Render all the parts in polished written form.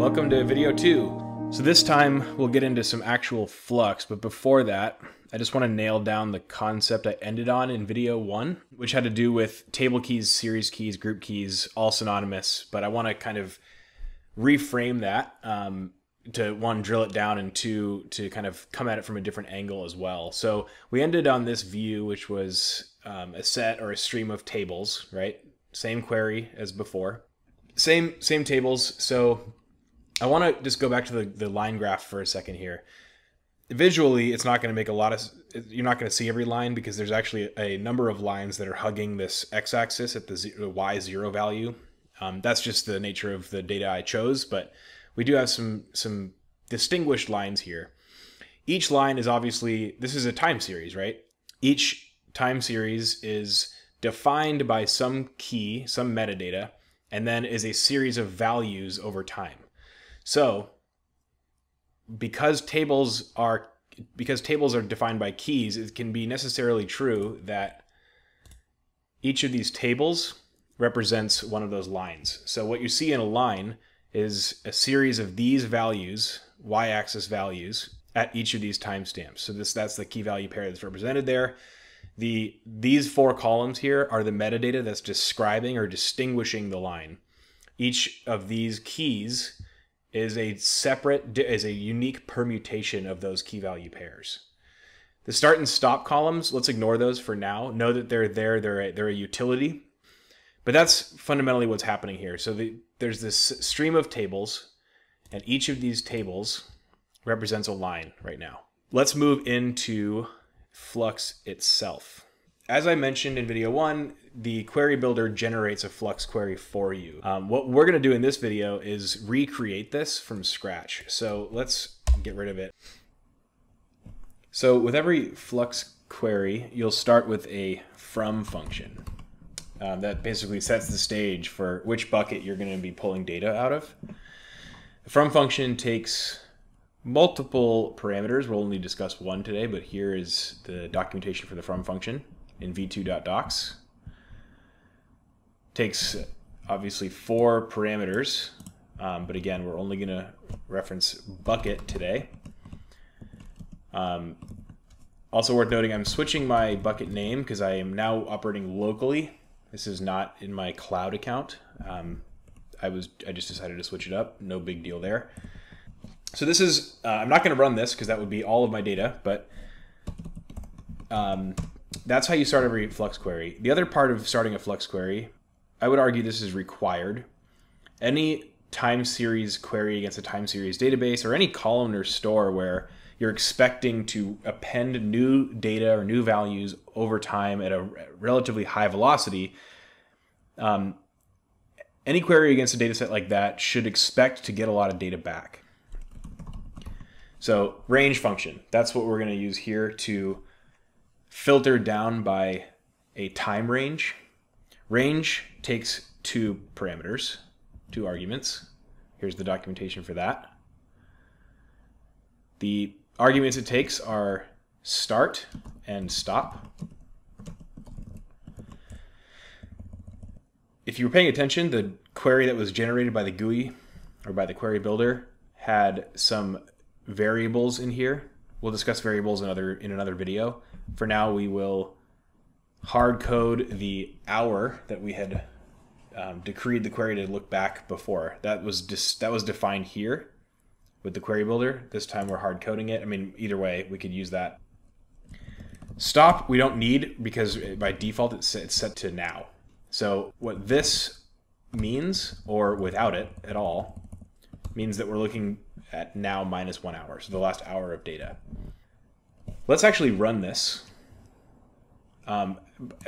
Welcome to video 2. So this time we'll get into some actual Flux, but before that, I just want to nail down the concept I ended on in video 1, which had to do with table keys, series keys, group keys, all synonymous, but I want to kind of reframe that to one, drill it down, and two, to kind of come at it from a different angle as well. So we ended on this view, which was a set or a stream of tables, right? Same query as before. Same tables. So I want to just go back to the line graph for a second here. Visually, it's not going to make a lot of, you're not going to see every line because there's actually a number of lines that are hugging this x-axis at the y0 value. That's just the nature of the data I chose, but we do have some distinguished lines here. Each line is obviously, this is a time series, right? Each time series is defined by some key, some metadata, and then is a series of values over time. So because tables are defined by keys, it can be necessarily true that each of these tables represents one of those lines. So what you see in a line is a series of these values, y-axis values, at each of these timestamps. So that's the key value pair that's represented there. These 4 columns here are the metadata that's describing or distinguishing the line. Each of these keys is a unique permutation of those key value pairs. The start and stop columns, let's ignore those for now. Know that they're there, they're a utility. But that's fundamentally what's happening here. So there's this stream of tables, and each of these tables represents a line right now. Let's move into Flux itself. As I mentioned in video 1, the query builder generates a Flux query for you. What we're going to do in this video is recreate this from scratch. So let's get rid of it. So with every Flux query, you'll start with a from function. That basically sets the stage for which bucket you're going to be pulling data out of. The from function takes multiple parameters. We'll only discuss one today, but here is the documentation for the from function in v2.docs. Takes obviously 4 parameters, but again, we're only going to reference bucket today. Also worth noting, I'm switching my bucket name because I am now operating locally. This is not in my cloud account. I just decided to switch it up. No big deal there. So this is, I'm not going to run this because that would be all of my data, but that's how you start every Flux query. The other part of starting a Flux query, I would argue this is required. Any time series query against a time series database or any columnar store where you're expecting to append new data or new values over time at a relatively high velocity, any query against a data set like that should expect to get a lot of data back. So range function, that's what we're going to use here to filter down by a time range. Range takes 2 parameters, 2 arguments. Here's the documentation for that. The arguments it takes are start and stop. If you were paying attention, the query that was generated by the GUI or by the query builder had some variables in here. We'll discuss variables in another video. For now, we will hard code the hour that we had decreed the query to look back before. That was defined here with the query builder. This time we're hard coding it. I mean, either way, we could use that. Stop we don't need because by default it's set to now. So what this means, or without it at all, means that we're looking at now minus 1 hour, so the last hour of data. Let's actually run this.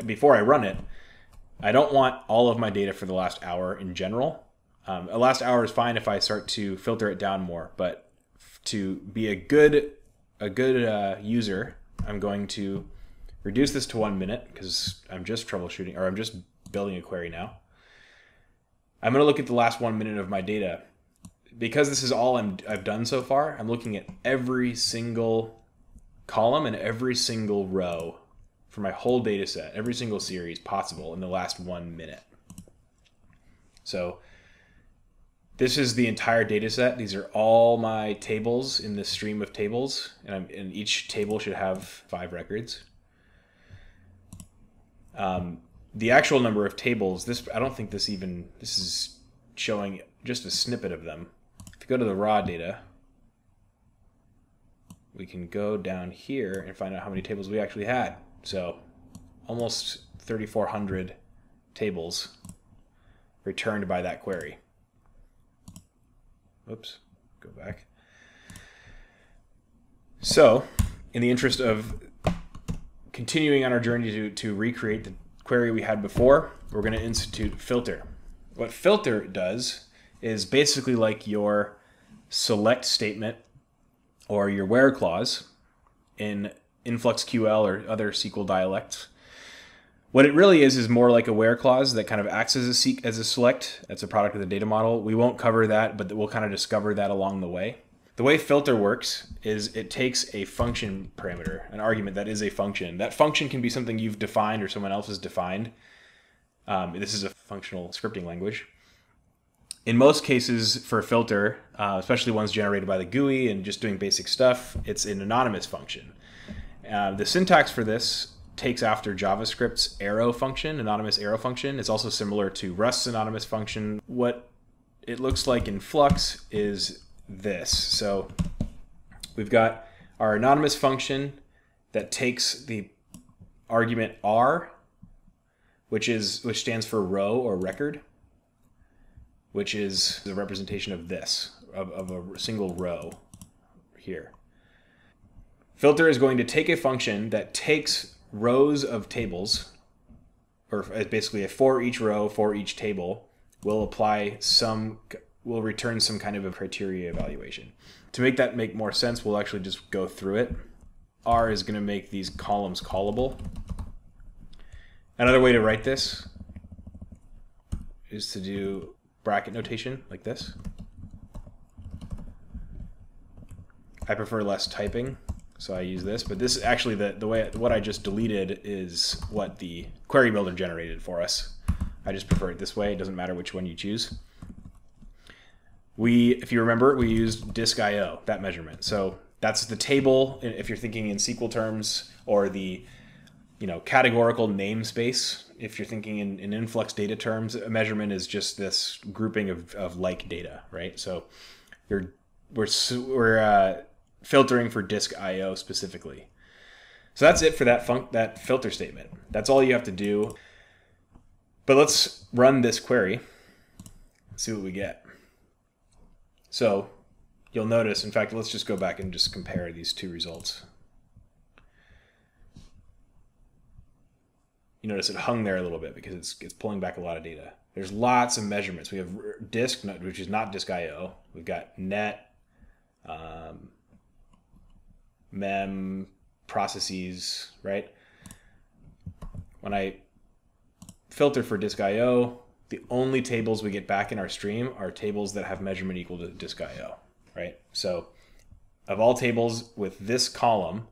Before I run it, I don't want all of my data for the last hour in general. A last hour is fine if I start to filter it down more, but to be a good user, I'm going to reduce this to 1 minute because I'm just troubleshooting, or I'm just building a query now. I'm going to look at the last 1 minute of my data. Because this is all I've done so far, I'm looking at every single column and every single row for my whole data set, every single series possible in the last 1 minute. So This is the entire data set. These are all my tables in this stream of tables, and each table should have 5 records. The actual number of tables, I don't think this is showing just a snippet of them. If you go to the raw data, we can go down here and find out how many tables we actually had. So almost 3,400 tables returned by that query. Oops, go back. So, in the interest of continuing on our journey to recreate the query we had before, we're going to institute filter. What filter does is basically like your select statement or your where clause in InfluxQL or other SQL dialects. What it really is more like a where clause that kind of acts as a select. That's a product of the data model. We won't cover that, but we'll kind of discover that along the way. The way filter works is it takes a function parameter, an argument that is a function. That function can be something you've defined or someone else has defined. This is a functional scripting language. In most cases for a filter, especially ones generated by the GUI and just doing basic stuff, it's an anonymous function. The syntax for this takes after JavaScript's arrow function, anonymous arrow function. It's also similar to Rust's anonymous function. What it looks like in Flux is this. So we've got our anonymous function that takes the argument R, which stands for row or record, which is the representation of this, of a single row here. Filter is going to take a function that takes rows of tables, or basically a for each row, for each table, will return some kind of a criteria evaluation. To make that make more sense, we'll actually just go through it. R is going to make these columns callable. Another way to write this is to do bracket notation like this. I prefer less typing, so I use this, but this is actually what I just deleted is what the query builder generated for us. I just prefer it this way. It doesn't matter which one you choose. If you remember, we used disk.io, that measurement. So that's the table, if you're thinking in SQL terms, or the categorical namespace. If you're thinking in InfluxData terms, a measurement is just this grouping of like data, right? So we're filtering for disk.io specifically. So that's it for that filter statement. That's all you have to do. But let's run this query, see what we get. So you'll notice, in fact, let's just go back and just compare these two results. You notice it hung there a little bit because it's pulling back a lot of data. There's lots of measurements. We have disk, which is not disk.io. We've got net, mem, processes, right? When I filter for disk.io, the only tables we get back in our stream are tables that have measurement equal to disk.io, right? So of all tables with this column,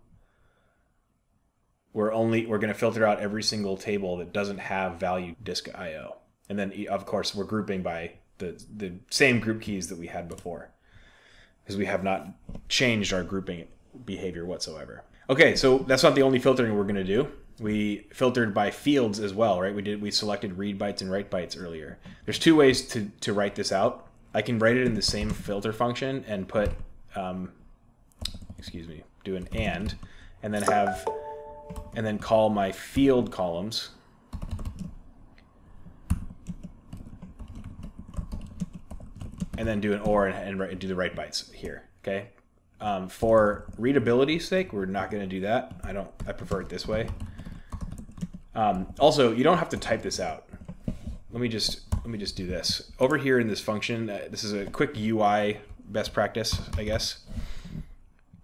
we're going to filter out every single table that doesn't have value disk.io. And then, of course, we're grouping by the same group keys that we had before, because we have not changed our grouping behavior whatsoever. Okay, so that's not the only filtering we're going to do. We filtered by fields as well, right? We selected read bytes and write bytes earlier. There's two ways to write this out. I can write it in the same filter function and put, do an and then call my field columns and then do an or and do the write bytes here. Okay. For readability's sake, we're not going to do that. I prefer it this way. Also, you don't have to type this out. Let me just do this over here in this function. This is a quick UI best practice, I guess.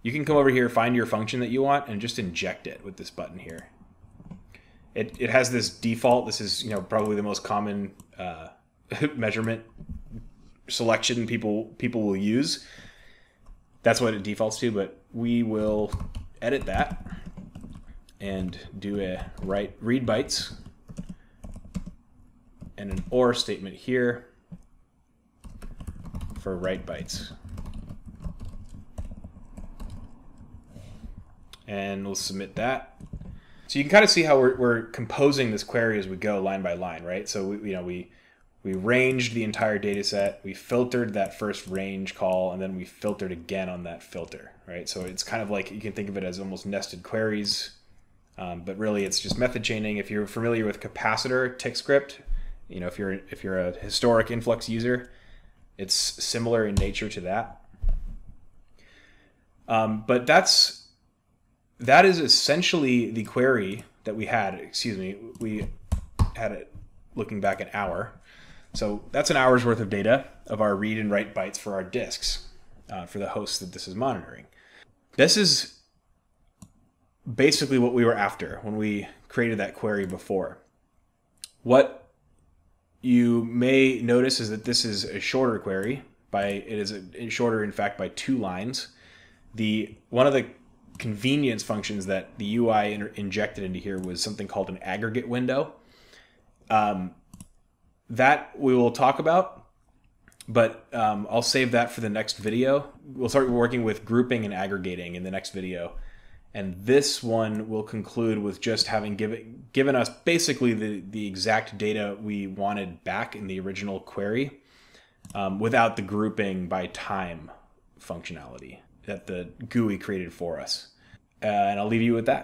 You can come over here, find your function that you want, and just inject it with this button here. It has this default. This is probably the most common measurement selection people will use. That's what it defaults to, but we will edit that and do a read bytes and an or statement here. for write bytes. And we'll submit that. So you can kind of see how we're composing this query as we go line by line, right? So we ranged the entire data set, we filtered that first range call, and then we filtered again on that filter, right? So it's kind of like, you can think of it as almost nested queries, but really it's just method chaining. If you're familiar with capacitor tick script, if you're a historic Influx user, it's similar in nature to that. But that is essentially the query that we had. We had it looking back an hour. So that's an hour's worth of data of our read and write bytes for our disks, for the hosts that this is monitoring. This is basically what we were after when we created that query before. What you may notice is that this is a shorter query. It is shorter, in fact, by 2 lines. One of the convenience functions that the UI injected into here was something called an aggregate window. That we will talk about, but I'll save that for the next video. We'll start working with grouping and aggregating in the next video. And this one will conclude with just having given us basically the exact data we wanted back in the original query, without the grouping by time functionality that the GUI created for us. And I'll leave you with that.